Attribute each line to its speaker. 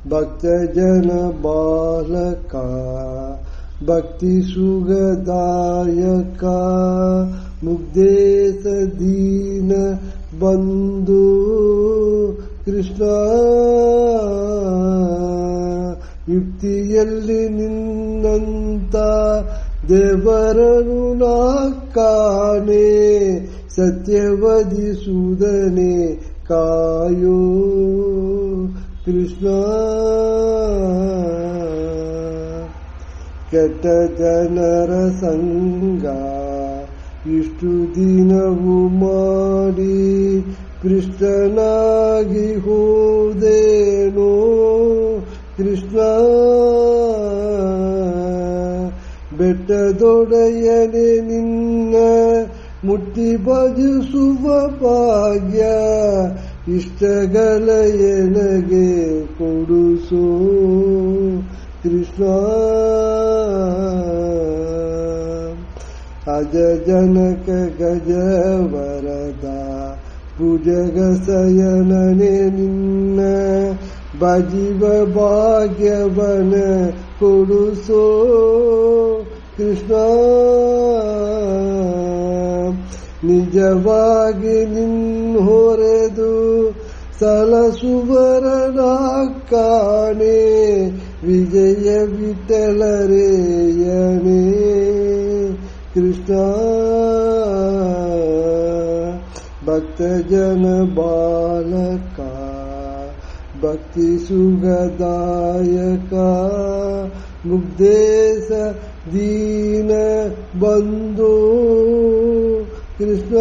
Speaker 1: ಭಕ್ತಜನ ಬಾಲಕ ಭಕ್ತಿ ಸುಖದಾಯಕ ಮುಗ್ಧೇಶ ದೀನ ಬಂಧು ಕೃಷ್ಣ ಯುಕ್ತಿಯಲ್ಲಿ ನಿನ್ನಂತ ದೇವರನು ನಾ ಕಾಣೆ ಸತ್ಯವದಿಸುವುದನೆ ಕಾಯೋ ಕೃಷ್ಣ ಕೆಟ್ಟ ಜನರ ಸಂಗ ಇಷ್ಟು ದಿನವೂ ಮಾಡಿ ಕೃಷ್ಣನಾಗಿ ಹೋದೇನೋ ಕೃಷ್ಣ ಬೆಟ್ಟದೊಡೆಯನೆ ನಿನ್ನ ಮುಟ್ಟಿ ಭಜಿಸುವ ಭಾಗ್ಯ ಇಷ್ಟಗಳ ಎನಗೆ ಕೊಡುಸೋ ಕೃಷ್ಣ ಅಜ ಜನಕ ಗಜವರದ ಭುಜಗ ಸಯನನೆ ನಿನ್ನ ಭಜಿವ ಭಾಗ್ಯವನ ಕೊಡುಸೋ ಕೃಷ್ಣ ನಿಜವಾಗಿ ನಿನ್ನೊರೆದು ಸಲಸುವರನ ಕಾಣೆ ವಿಜಯ ವಿಠಲರೇಯನೇ ಕೃಷ್ಣ ಭಕ್ತಜನ ಬಾಲಕ ಭಕ್ತಿ ಸುಖದಾಯಕ ಮುಗ್ಧೇಶ ದೀನ ಬಂಧು ಕೃಷ್ಣ